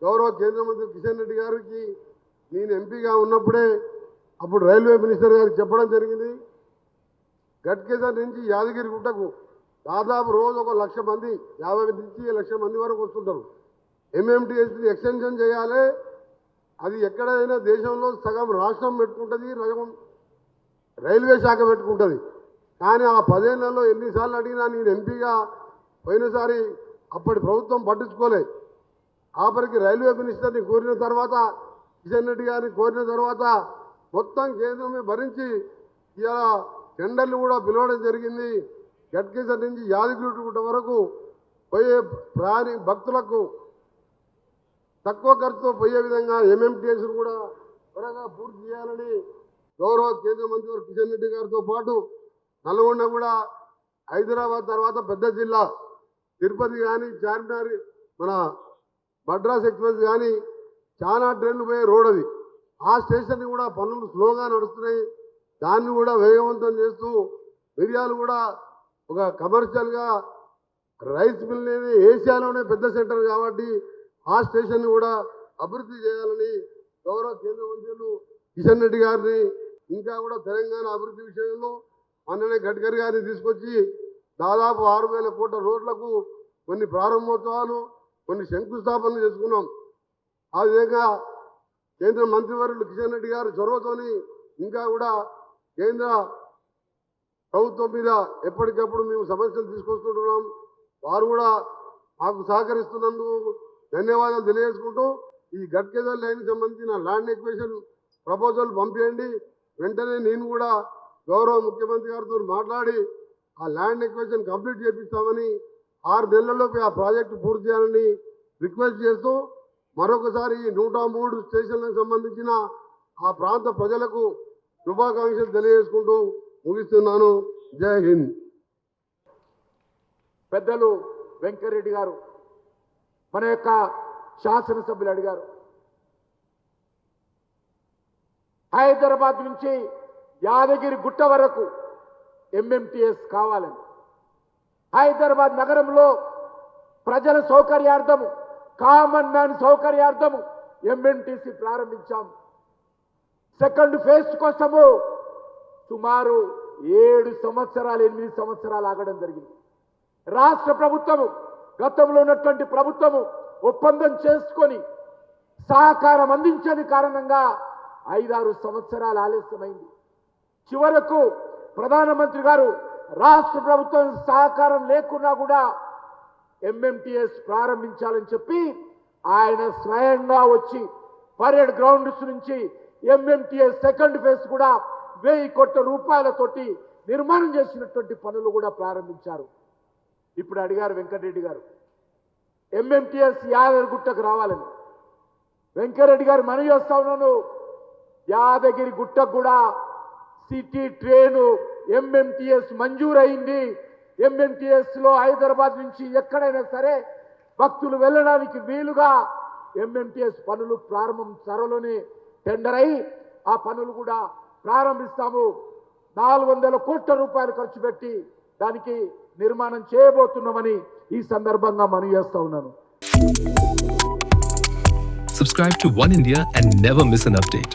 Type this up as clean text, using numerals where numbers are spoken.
గౌరవ కేంద్ర మంత్రి కిషన్ రెడ్డి గారికి నేను ఎంపీగా ఉన్నప్పుడే అప్పుడు రైల్వే మినిస్టర్ గారికి చెప్పడం జరిగింది. గట్కేసర్ నుంచి యాదగిరిగుట్టకు దాదాపు రోజు 1,00,000 మంది 50 నుంచి 1,00,000 మంది వరకు వస్తుంటారు. ఎంఎంటీఎస్ని ఎక్స్టెన్షన్ చేయాలి. అది ఎక్కడైనా దేశంలో సగం రాష్ట్రం పెట్టుకుంటుంది, సగం రైల్వే శాఖ పెట్టుకుంటుంది. కానీ ఆ 10 ఏళ్లలో ఎన్నిసార్లు అడిగినా నేను ఎంపీగా పోయినసారి అప్పటి ప్రభుత్వం పట్టించుకోలే. ఆఖరికి రైల్వే మినిస్టర్ని కోరిన తర్వాత, కిషన్ రెడ్డి గారిని కోరిన తర్వాత మొత్తం కేంద్రమే భరించి ఇలా టెండర్లు కూడా పిలవడం జరిగింది. గట్కేసర్ నుంచి యాదగిరిగుట్ట వరకు పోయే భక్తులకు తక్కువ ఖర్చుతో పోయే విధంగా ఎంఎంటీఎస్ కూడా త్వరగా పూర్తి చేయాలని గౌరవ కేంద్ర మంత్రి కిషన్ రెడ్డి గారితో పాటు నల్గొండ కూడా హైదరాబాద్ తర్వాత పెద్ద జిల్లా తిరుపతి కానీ చార్మినార్ మన మద్రాస్ ఎక్స్ప్రెస్ కానీ చాలా ట్రైన్లు పోయే రోడ్ అది. ఆ స్టేషన్ని కూడా పనులు స్లోగా నడుస్తున్నాయి. దాన్ని కూడా వేగవంతం చేస్తూ మిర్యాలు కూడా ఒక కమర్షియల్గా రైస్ మిల్ అనేది ఏషియాలోనే పెద్ద సెంటర్ కాబట్టి ఆ స్టేషన్ని కూడా అభివృద్ధి చేయాలని గౌరవ కేంద్ర మంత్రులు కిషన్ రెడ్డి గారిని, ఇంకా కూడా తెలంగాణ అభివృద్ధి విషయంలో మొన్ననే గడ్కరీ గారిని తీసుకొచ్చి దాదాపు 6,000 కోట్ల రోడ్లకు కొన్ని ప్రారంభోత్సవాలు, కొన్ని శంకుస్థాపనలు చేసుకున్నాం. ఆ విధంగా కేంద్ర మంత్రివర్యులు కిషన్ రెడ్డి గారు చొరవతోని ఇంకా కూడా కేంద్ర ప్రభుత్వం మీద ఎప్పటికప్పుడు మేము సమస్యలు తీసుకొస్తుంటున్నాం. వారు కూడా మాకు సహకరిస్తున్నందుకు ధన్యవాదాలు తెలియజేసుకుంటూ ఈ గట్కేసర్ లైన్కి సంబంధించిన ల్యాండ్ ఎక్విజిషన్ ప్రపోజల్ పంపించండి. వెంటనే నేను కూడా గౌరవ ముఖ్యమంత్రి గారితో మాట్లాడి ఆ ల్యాండ్ ఎక్విజిషన్ కంప్లీట్ చేపిస్తామని, 6 నెలల్లోపు ఆ ప్రాజెక్టు పూర్తి చేయాలని రిక్వెస్ట్ చేస్తూ మరొకసారి ఈ 103 స్టేషన్లకు సంబంధించిన ఆ ప్రాంత ప్రజలకు శుభాకాంక్షలు తెలియజేసుకుంటూ ముగిస్తున్నాను. జై హింద్. పెద్దలు వెంకరెడ్డి గారు మన యొక్క శాసనసభ్యులు అడిగారు, హైదరాబాద్ నుంచి యాదగిరి గుట్ట వరకు ఎంఎంటీఎస్ కావాలని. హైదరాబాద్ నగరంలో ప్రజల సౌకర్యార్థము, కామన్ మ్యాన్ సౌకర్యార్థము ఎంఎంటీసీ ప్రారంభించాం. సెకండ్ ఫేజ్ కోసము సుమారు 7 సంవత్సరాలు 8 సంవత్సరాలు ఆగడం జరిగింది. రాష్ట్ర ప్రభుత్వము, గతంలో ఉన్నటువంటి ప్రభుత్వము ఒప్పందం చేసుకొని సహకారం అందించని కారణంగా 5-6 సంవత్సరాలు ఆలస్యమైంది. చివరకు ప్రధానమంత్రి గారు రాష్ట్ర ప్రభుత్వం సహకారం లేకున్నా కూడా ఎంఎంటీఎస్ ప్రారంభించాలని చెప్పి ఆయన స్వయంగా వచ్చి పరేడ్ గ్రౌండ్స్ నుంచి ఎంఎంటీఎస్ సెకండ్ ఫేజ్ కూడా 1000 కోట్ల రూపాయలతోటి నిర్మాణం చేసినటువంటి పనులు కూడా ప్రారంభించారు. ఇప్పుడు అడిగారు వెంకటరెడ్డి గారు, ఎంఎంటీఎస్ యాదగిరిగుట్టకు రావాలని. వెంకరెడ్డి గారు మనవి చేస్తా ఉన్నాను, యాదగిరి గుట్టకు కూడా సిటీ ట్రైను ఎంఎంటీఎస్ మంజూరైంది. ఎంఎంటీఎస్ లో హైదరాబాద్ నుంచి ఎక్కడైనా సరే భక్తులు వెళ్ళడానికి వీలుగా ఎంఎంటీఎస్ పనులు ప్రారంభం త్వరలోనే టెండర్ అయి ఆ పనులు కూడా ప్రారంభిస్తాము. 400 కోట్ల రూపాయలు ఖర్చు పెట్టి దానికి నిర్మాణం చేయబోతున్నామని ఈ సందర్భంగా మనవి చేస్తా ఉన్నాను. Subscribe to One India and never miss an update.